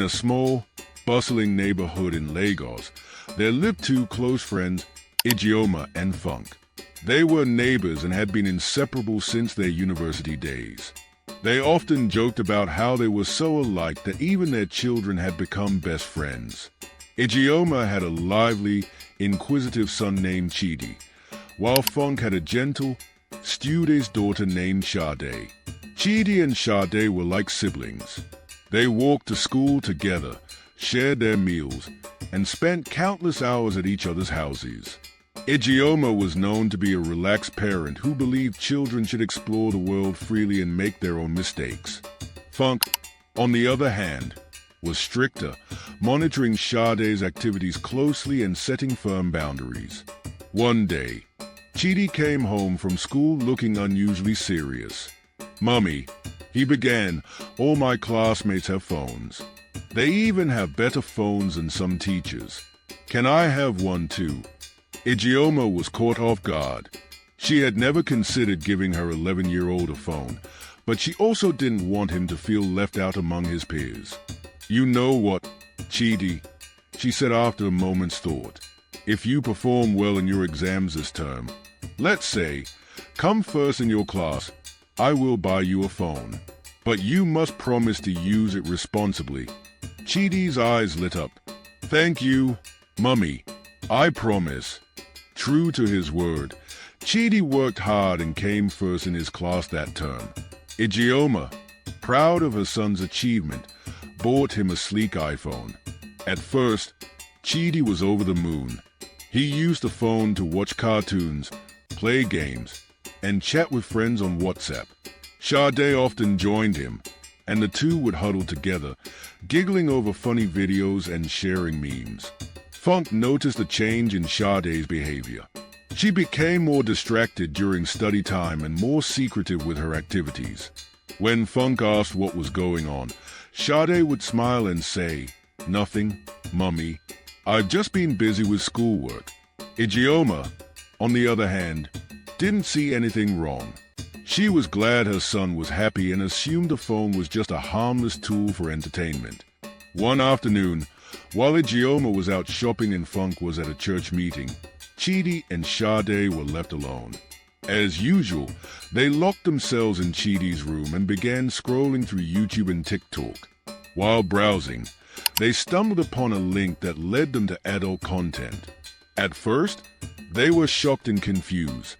In a small, bustling neighborhood in Lagos, there lived two close friends, Ijeoma and Funk. They were neighbors and had been inseparable since their university days. They often joked about how they were so alike that even their children had become best friends. Ijeoma had a lively, inquisitive son named Chidi, while Funk had a gentle, studious daughter named Sade. Chidi and Sade were like siblings. They walked to school together, shared their meals, and spent countless hours at each other's houses. Ijeoma was known to be a relaxed parent who believed children should explore the world freely and make their own mistakes. Funk, on the other hand, was stricter, monitoring Sade's activities closely and setting firm boundaries. One day, Chidi came home from school looking unusually serious. "Mummy," he began, "all my classmates have phones. They even have better phones than some teachers. Can I have one too?" Ijeoma was caught off guard. She had never considered giving her 11-year-old a phone, but she also didn't want him to feel left out among his peers. "You know what, Chidi," she said after a moment's thought. "If you perform well in your exams this term, let's say, come first in your class, I will buy you a phone. But you must promise to use it responsibly." Chidi's eyes lit up. "Thank you, Mummy. I promise." True to his word, Chidi worked hard and came first in his class that term. Ijeoma, proud of her son's achievement, bought him a sleek iPhone. At first, Chidi was over the moon. He used the phone to watch cartoons, play games, and chat with friends on WhatsApp. Sade often joined him, and the two would huddle together, giggling over funny videos and sharing memes. Funk noticed a change in Sade's behavior. She became more distracted during study time and more secretive with her activities. When Funk asked what was going on, Sade would smile and say, "Nothing, Mummy. I've just been busy with schoolwork." Ijeoma, on the other hand, didn't see anything wrong. She was glad her son was happy and assumed the phone was just a harmless tool for entertainment. One afternoon, while Ijeoma was out shopping and Funk was at a church meeting, Chidi and Sade were left alone. As usual, they locked themselves in Chidi's room and began scrolling through YouTube and TikTok. While browsing, they stumbled upon a link that led them to adult content. At first, they were shocked and confused,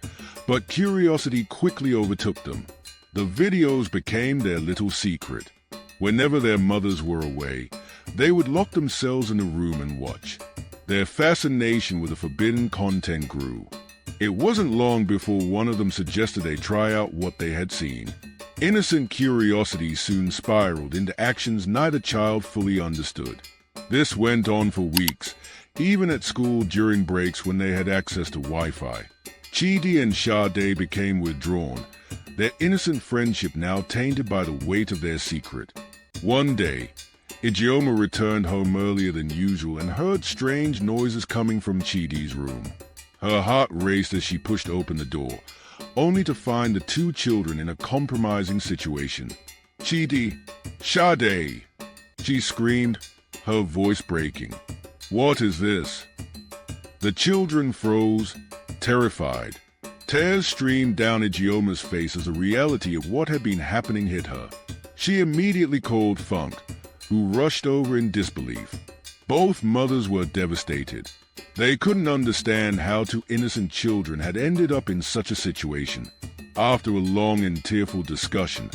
but curiosity quickly overtook them. The videos became their little secret. Whenever their mothers were away, they would lock themselves in a room and watch. Their fascination with the forbidden content grew. It wasn't long before one of them suggested they try out what they had seen. Innocent curiosity soon spiraled into actions neither child fully understood. This went on for weeks, even at school during breaks when they had access to Wi-Fi. Chidi and Sade became withdrawn, their innocent friendship now tainted by the weight of their secret. One day, Ijeoma returned home earlier than usual and heard strange noises coming from Chidi's room. Her heart raced as she pushed open the door, only to find the two children in a compromising situation. "Chidi, Sade!" she screamed, her voice breaking. "What is this?" The children froze, terrified. Tears streamed down Ijeoma's face as the reality of what had been happening hit her. She immediately called Funk, who rushed over in disbelief. Both mothers were devastated. They couldn't understand how two innocent children had ended up in such a situation. After a long and tearful discussion,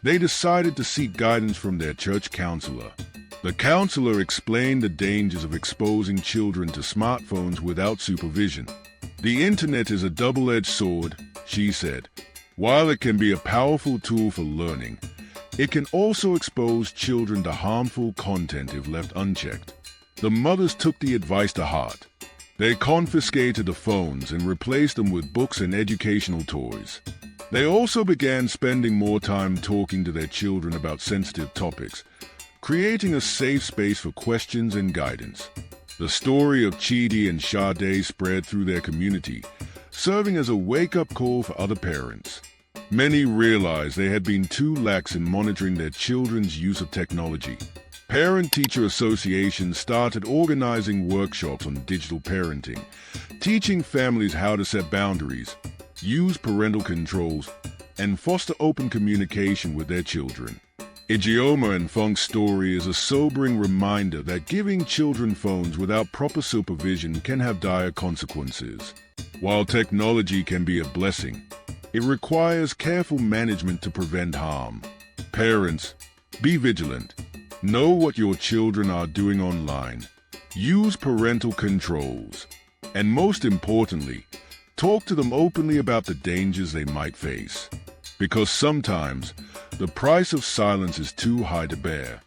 they decided to seek guidance from their church counselor. The counselor explained the dangers of exposing children to smartphones without supervision. "The internet is a double-edged sword," she said. "While it can be a powerful tool for learning, it can also expose children to harmful content if left unchecked." The mothers took the advice to heart. They confiscated the phones and replaced them with books and educational toys. They also began spending more time talking to their children about sensitive topics, creating a safe space for questions and guidance. The story of Chidi and Sade spread through their community, serving as a wake-up call for other parents. Many realized they had been too lax in monitoring their children's use of technology. Parent-teacher associations started organizing workshops on digital parenting, teaching families how to set boundaries, use parental controls, and foster open communication with their children. Ijeoma and Funk's story is a sobering reminder that giving children phones without proper supervision can have dire consequences. While technology can be a blessing, it requires careful management to prevent harm. Parents, be vigilant. Know what your children are doing online. Use parental controls. And most importantly, talk to them openly about the dangers they might face. Because sometimes, the price of silence is too high to bear.